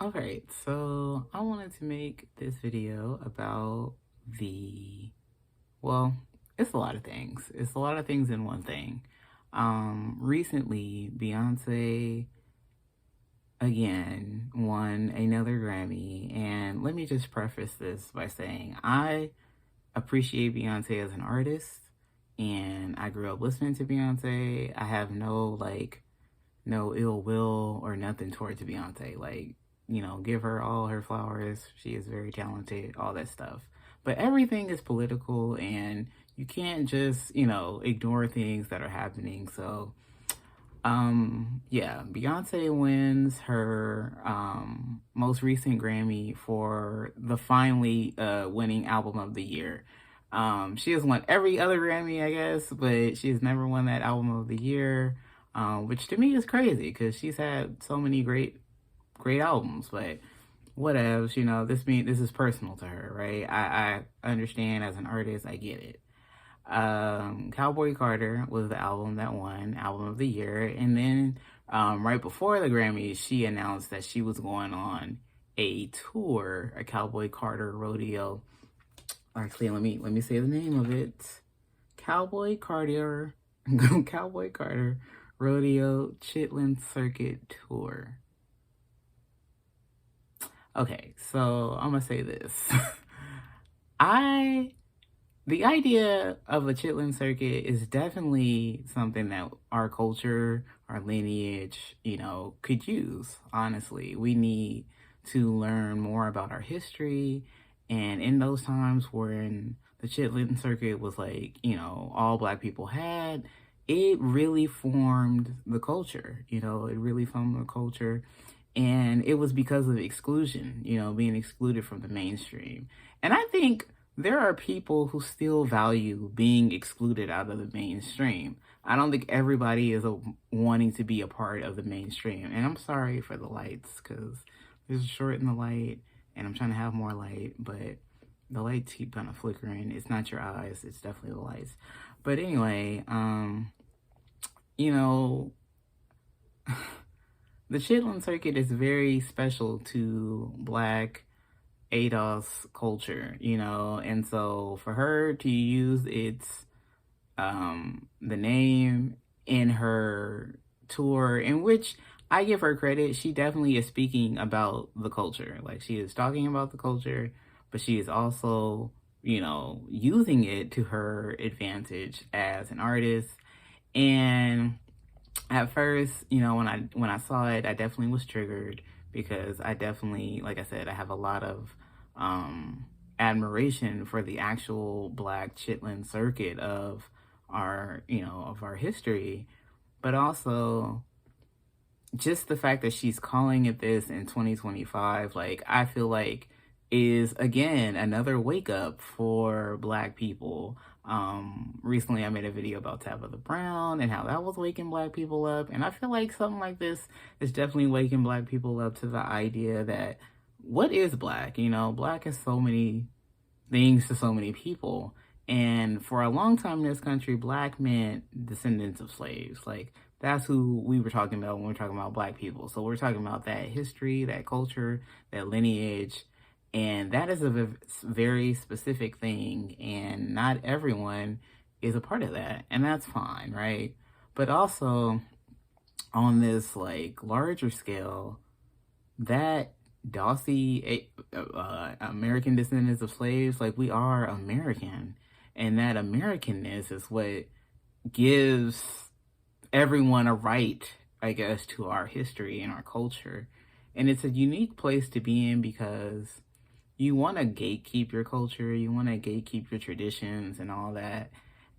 Alright, so I wanted to make this video about well, it's a lot of things. It's a lot of things in one thing. Recently, Beyonce again won another Grammy, and let me just preface this by saying I appreciate Beyonce as an artist, and I grew up listening to Beyonce. I have no ill will or nothing towards Beyonce. Give her all her flowers. She is very talented, all that stuff. But everything is political and you can't just, ignore things that are happening. So, yeah, Beyonce wins her most recent Grammy for the finally winning album of the year. She has won every other Grammy, I guess, but she has never won that album of the year, which to me is crazy because she's had so many great albums. But whatevs, this is personal to her, right? I understand as an artist, I get it. Cowboy Carter was the album that won album of the year, and then right before the Grammys, she announced that she was going on a tour, a Cowboy Carter Rodeo. Actually, let me say the name of it: Cowboy Carter, Cowboy Carter Rodeo Chitlin Circuit Tour. Okay, so I'm gonna say this. The idea of a chitlin circuit is definitely something that our culture, our lineage, could use. Honestly, we need to learn more about our history. And in those times when the chitlin circuit was all Black people had, it really formed the culture. It really formed the culture. And it was because of exclusion, being excluded from the mainstream. And I think there are people who still value being excluded out of the mainstream. I don't think everybody is wanting to be a part of the mainstream. And I'm sorry for the lights because there's a short in the light and I'm trying to have more light, but the lights keep kind of flickering. It's not your eyes, it's definitely the lights. But anyway, the Chitlin Circuit is very special to Black ADOS culture, and so for her to use the name in her tour, in which I give her credit, she definitely is speaking about the culture. Like, she is talking about the culture, but she is also, using it to her advantage as an artist. And at first, when I saw it, I definitely was triggered because I definitely, like I said, I have a lot of admiration for the actual Black Chitlin circuit of our history, but also just the fact that she's calling it this in 2025, I feel like is again another wake up for Black people. Recently I made a video about Tabitha Brown and how that was waking Black people up, and I feel like something like this is definitely waking Black people up to the idea that what is Black? Black is so many things to so many people. And for a long time in this country, Black meant descendants of slaves. That's who we were talking about when we're talking about Black people. So we're talking about that history, that culture, that lineage. And that is a very specific thing. And not everyone is a part of that. And that's fine, right? But also on this larger scale, that Dossie, American descendants of slaves, we are American. And that Americanness is what gives everyone a right, I guess, to our history and our culture. And it's a unique place to be in because you want to gatekeep your culture, you want to gatekeep your traditions and all that.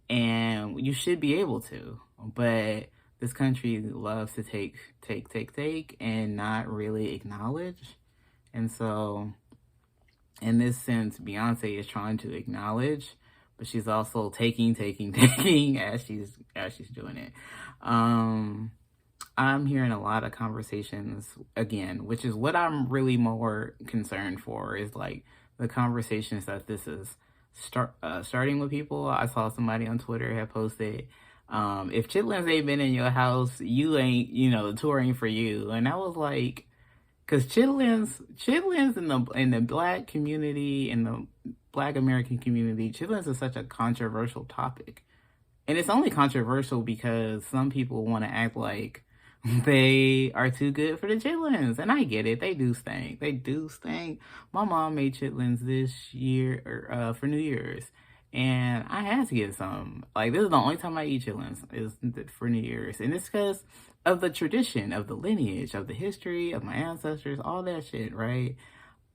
And you should be able to. But this country loves to take, and not really acknowledge. And so, in this sense, Beyonce is trying to acknowledge, but she's also taking as she's doing it. I'm hearing a lot of conversations again, which is what I'm really more concerned for, is the conversations that this is starting with people. I saw somebody on Twitter had posted, if chitlins ain't been in your house, you ain't, the tour ain't for you. And I was like, Because chitlins in the black community, in the black American community, chitlins is such a controversial topic. And it's only controversial because some people want to act like they are too good for the chitlins. And I get it. They do stink. They do stink. My mom made chitlins this year for New Year's. And I had to get some. Like, this is the only time I eat chitlins is for New Year's. And it's because of the tradition, of the lineage, of the history, of my ancestors, all that shit, right?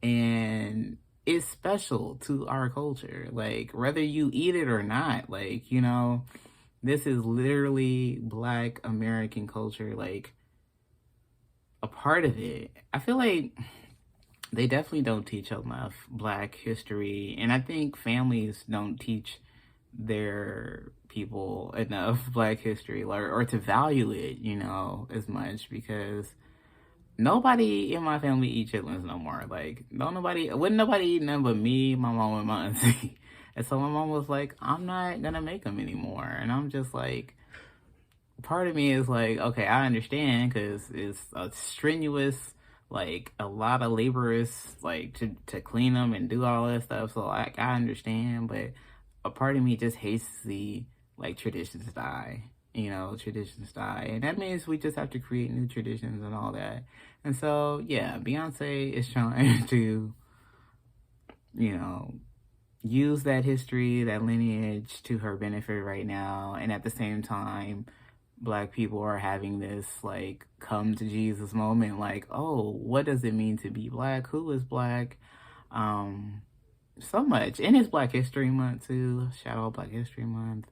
And it's special to our culture. Like, whether you eat it or not, like, you know, this is literally black American culture, like, a part of it. I feel like they definitely don't teach enough black history, and I think families don't teach their people enough black history, or to value it, you know, as much, because nobody in my family eat chitlins no more. Like, wouldn't nobody eat none but me, my mom, and my auntie. And so my mom was like, I'm not gonna make them anymore. And I'm just like, part of me is like, okay, I understand, because it's a strenuous, like, a lot of laborious, like, to clean them and do all that stuff. So I understand, but a part of me just hates to see, like, traditions die. You know, traditions die. And that means we just have to create new traditions and all that. And so, yeah, Beyonce is trying to, you know, use that history, that lineage to her benefit right now. And at the same time, black people are having this, like, come to Jesus moment. Like, oh, what does it mean to be black? Who is black? So much. And it's Black History Month, too. Shout out Black History Month.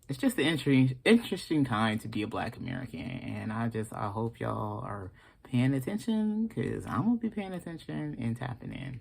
It's just an interesting time to be a black American. And I hope y'all are paying attention, because I'm going to be paying attention and tapping in.